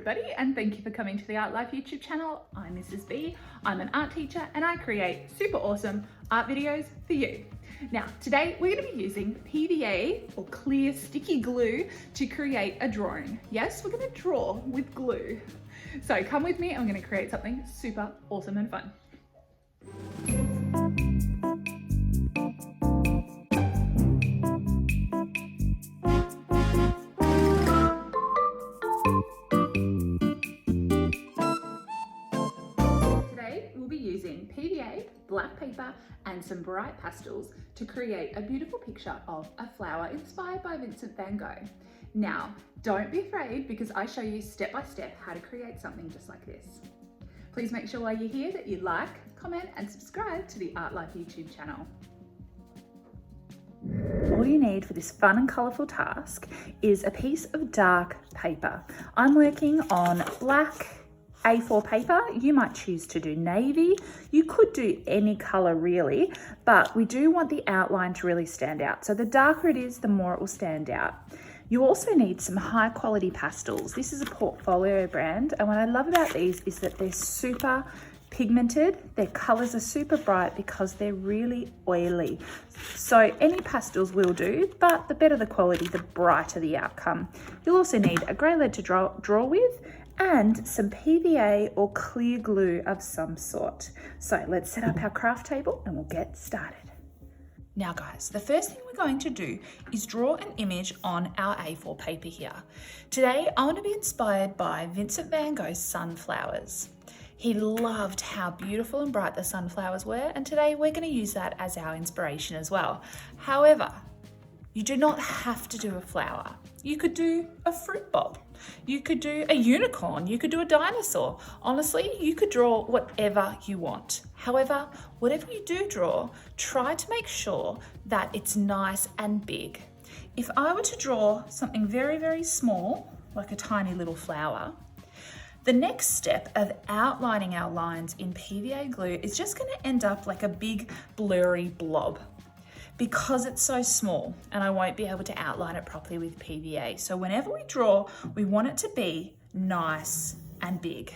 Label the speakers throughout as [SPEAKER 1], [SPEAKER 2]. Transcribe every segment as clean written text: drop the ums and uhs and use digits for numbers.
[SPEAKER 1] everybody, and thank you for coming to the Art Life YouTube channel. I'm Mrs. B. I'm an art teacher and I create super awesome art videos for you. Now, today we're going to be using PVA or clear sticky glue to create a drawing. Yes, we're going to draw with glue. So come with me, I'm going to create something super awesome and fun. PVA, black paper and some bright pastels to create a beautiful picture of a flower inspired by Vincent van Gogh. Now, don't be afraid because I show you step by step how to create something just like this. Please make sure while you're here that you like, comment and subscribe to the Art Life YouTube channel. All you need for this fun and colourful task is a piece of dark paper. I'm working on black A4 paper. You might choose to do navy. You could do any color really, but we do want the outline to really stand out. So the darker it is, the more it will stand out. You also need some high quality pastels. This is a portfolio brand, and what I love about these is that they're super pigmented. Their colors are super bright because they're really oily. So any pastels will do, but the better the quality, the brighter the outcome. You'll also need a grey lead to draw with, and some PVA or clear glue of some sort. So let's set up our craft table and we'll get started. Now guys, the first thing we're going to do is draw an image on our A4 paper here. Today, I want to be inspired by Vincent van Gogh's sunflowers. He loved how beautiful and bright the sunflowers were, and today we're going to use that as our inspiration as well. However, you do not have to do a flower. You could do a fruit bowl. You could do a unicorn. You could do a dinosaur. Honestly, you could draw whatever you want. However, whatever you do draw, try to make sure that it's nice and big. If I were to draw something very, very small, like a tiny little flower, the next step of outlining our lines in PVA glue is just going to end up like a big blurry blob, because it's so small and I won't be able to outline it properly with PVA. So whenever we draw, we want it to be nice and big.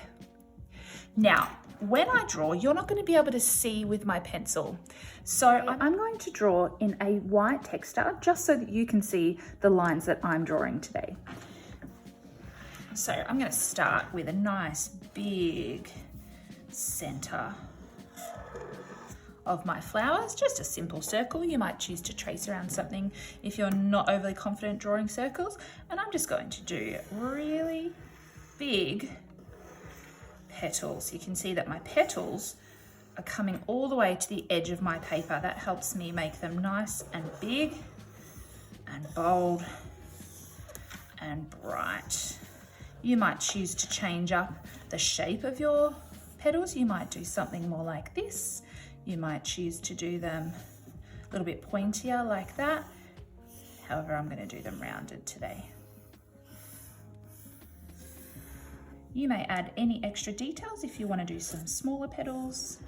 [SPEAKER 1] Now, when I draw, you're not going to be able to see with my pencil. So I'm going to draw in a white texture just so that you can see the lines that I'm drawing today. So I'm going to start with a nice big center of my flowers, just a simple circle. You might choose to trace around something if you're not overly confident drawing circles. And I'm just going to do really big petals. You can see that my petals are coming all the way to the edge of my paper. That helps me make them nice and big and bold and bright. You might choose to change up the shape of your petals. You might do something more like this. You might choose to do them a little bit pointier like that. However, I'm going to do them rounded today. You may add any extra details if you want to do some smaller petals.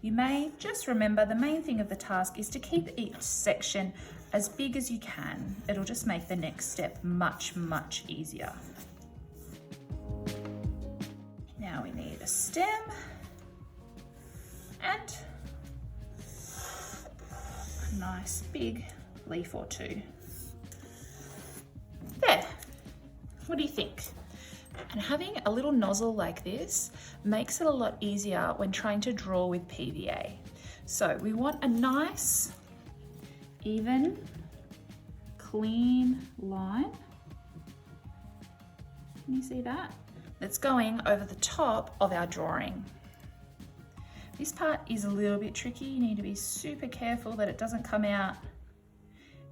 [SPEAKER 1] You may just remember the main thing of the task is to keep each section as big as you can. It'll just make the next step much, much easier. Now we need a stem and a nice big leaf or two. There, what do you think? And having a little nozzle like this makes it a lot easier when trying to draw with PVA. So we want a nice, even, clean line. Can you see that? That's going over the top of our drawing. This part is a little bit tricky. You need to be super careful that it doesn't come out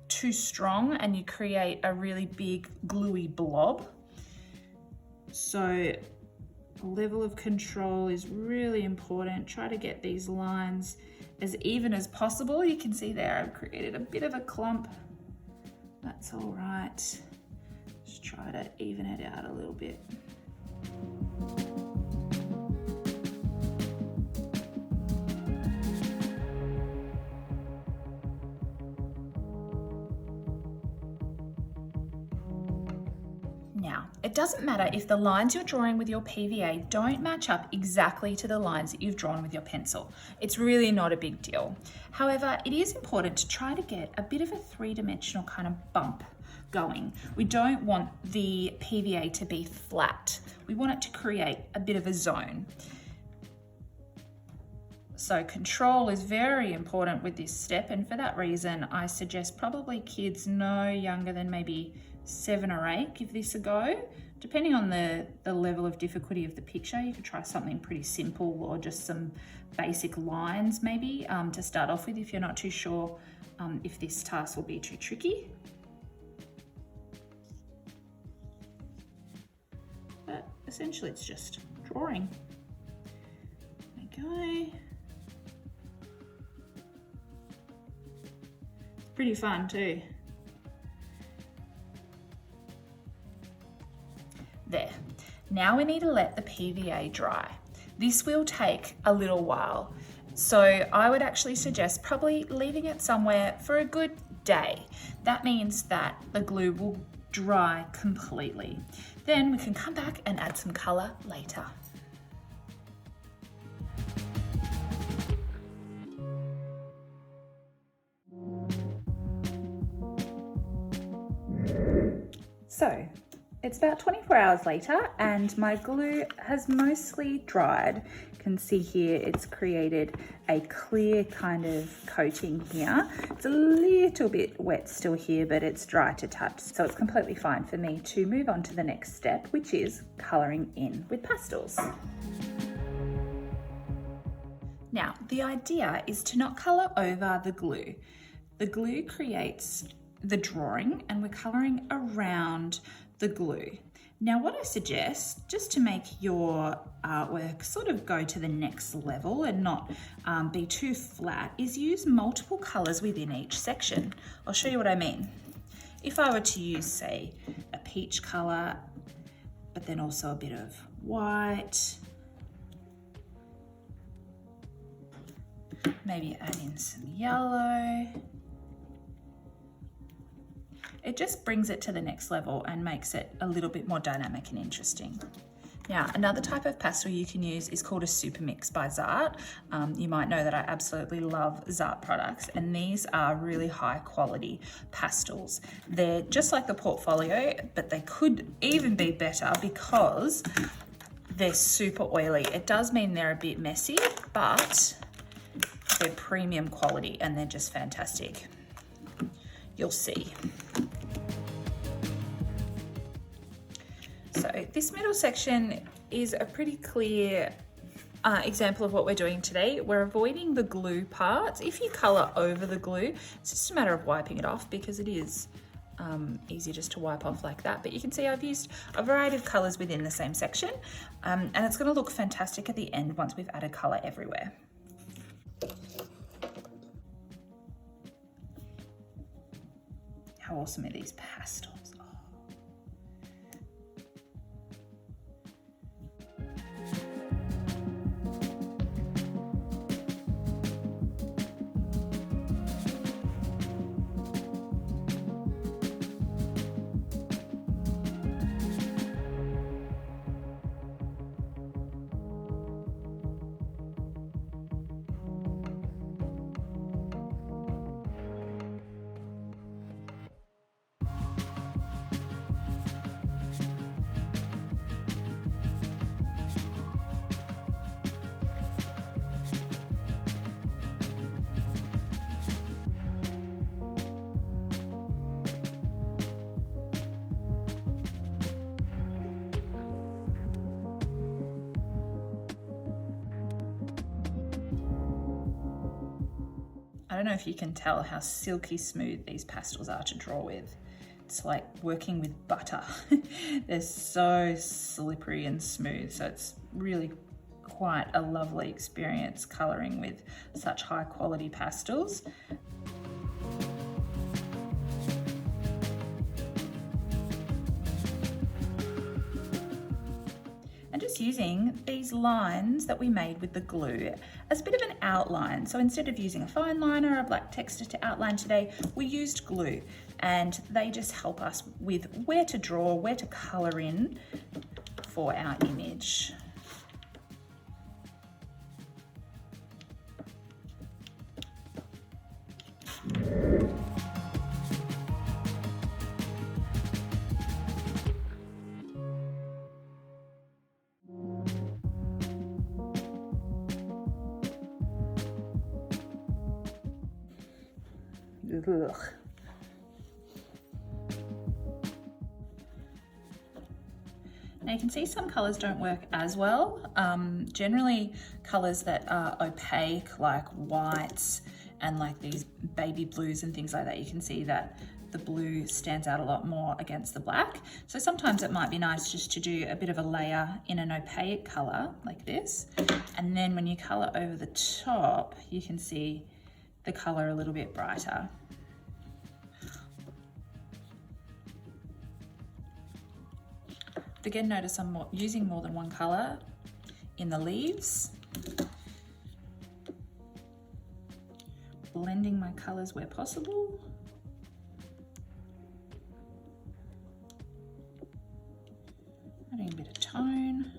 [SPEAKER 1] too strong and you create a really big gluey blob. So level of control is really important. Try to get these lines as even as possible. You can see there I've created a bit of a clump. That's all right. Just try to even it out a little bit. It doesn't matter if the lines you're drawing with your PVA don't match up exactly to the lines that you've drawn with your pencil. It's really not a big deal. However, it is important to try to get a bit of a three-dimensional kind of bump going. We don't want the PVA to be flat. We want it to create a bit of a zone. So control is very important with this step, and for that reason I suggest probably kids no younger than maybe 7 or 8 give this a go. Depending on the level of difficulty of the picture, you could try something pretty simple or just some basic lines maybe to start off with if you're not too sure if this task will be too tricky. But essentially it's just drawing. There we go. It's pretty fun too. There. Now we need to let the PVA dry. This will take a little while, so I would actually suggest probably leaving it somewhere for a good day. That means that the glue will dry completely. Then we can come back and add some colour later. So, it's about 24 hours later and my glue has mostly dried. You can see here it's created a clear kind of coating here. It's a little bit wet still here, but it's dry to touch. So it's completely fine for me to move on to the next step, which is colouring in with pastels. Now, the idea is to not colour over the glue. The glue creates the drawing and we're colouring around the glue. Now what I suggest, just to make your artwork sort of go to the next level and not be too flat, is use multiple colours within each section. I'll show you what I mean. If I were to use, say, a peach colour, but then also a bit of white, maybe add in some yellow, it just brings it to the next level and makes it a little bit more dynamic and interesting. Now, another type of pastel you can use is called a super mix by Zart. You might know that I absolutely love Zart products, and these are really high quality pastels. They're just like the Portfolio, but they could even be better because they're super oily. It does mean they're a bit messy, but they're premium quality and they're just fantastic. You'll see. So this middle section is a pretty clear example of what we're doing today. We're avoiding the glue parts. If you colour over the glue, it's just a matter of wiping it off because it is easy just to wipe off like that. But you can see I've used a variety of colours within the same section, and it's going to look fantastic at the end once we've added colour everywhere. How awesome are these pastels? Oh. I don't know if you can tell how silky smooth these pastels are to draw with. It's like working with butter. They're so slippery and smooth, so it's really quite a lovely experience colouring with such high quality pastels. just using these lines that we made with the glue as a bit of an outline. So instead of using a fine liner or a black texture to outline today, we used glue, and they just help us with where to draw, where to colour in for our image. Ugh. Now you can see some colours don't work as well. Generally colours that are opaque, like whites and like these baby blues and things like that, you can see that the blue stands out a lot more against the black. So sometimes it might be nice just to do a bit of a layer in an opaque colour like this. And then when you colour over the top, you can see the colour a little bit brighter. Again, notice I'm using more than one colour in the leaves. Blending my colours where possible. Adding a bit of tone.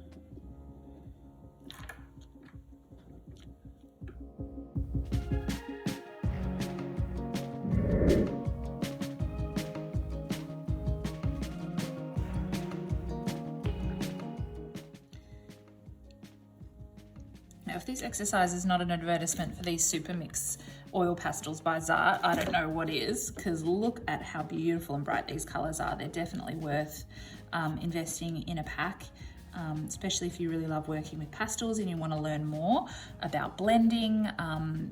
[SPEAKER 1] Now, if this exercise is not an advertisement for these Super Mix oil pastels by Zart, I don't know what is, because look at how beautiful and bright these colours are. They're definitely worth investing in a pack, especially if you really love working with pastels and you want to learn more about blending.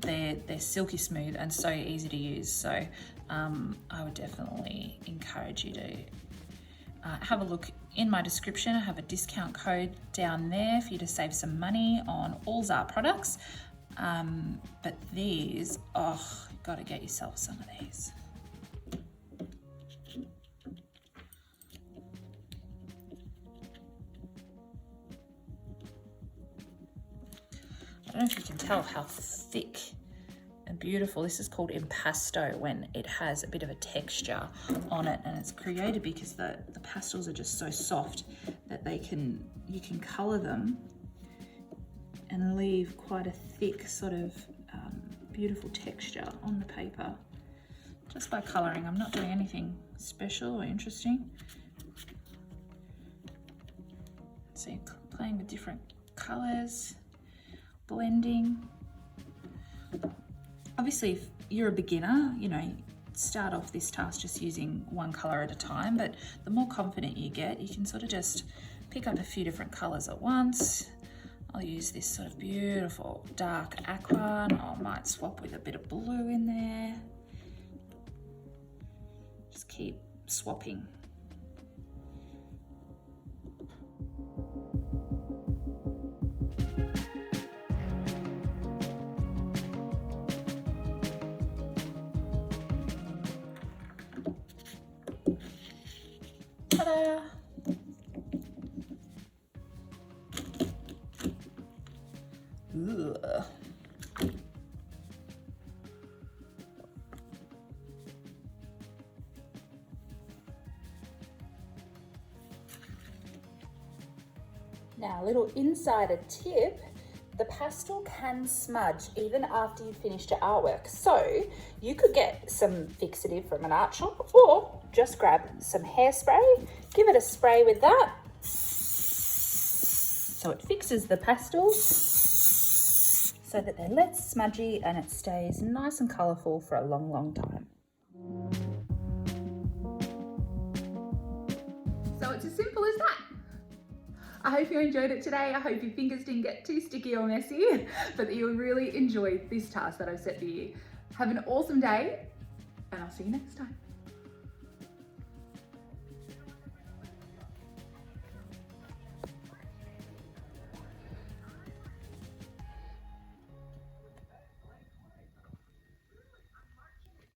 [SPEAKER 1] They're silky smooth and so easy to use. So I would definitely encourage you to have a look in my description. I have a discount code down there for you to save some money on all Zart products. But these, oh, you've got to get yourself some of these. I don't know if you can tell how thick and beautiful. This is called impasto when it has a bit of a texture on it, and it's created because the pastels are just so soft that you can colour them and leave quite a thick sort of beautiful texture on the paper just by colouring. I'm not doing anything special or interesting. So you're playing with different colours, blending. Obviously, if you're a beginner, you know, start off this task just using one colour at a time, but the more confident you get, you can sort of just pick up a few different colours at once. I'll use this sort of beautiful dark aqua, and I might swap with a bit of blue in there. Just keep swapping. Ta-da! Ugh. Now, a little insider tip, the pastel can smudge even after you've finished your artwork. So you could get some fixative from an art shop, or just grab some hairspray, give it a spray with that, so it fixes the pastels so that they're less smudgy and it stays nice and colourful for a long, long time. So it's as simple as that. I hope you enjoyed it today. I hope your fingers didn't get too sticky or messy, but that you really enjoyed this task that I've set for you. Have an awesome day, and I'll see you next time.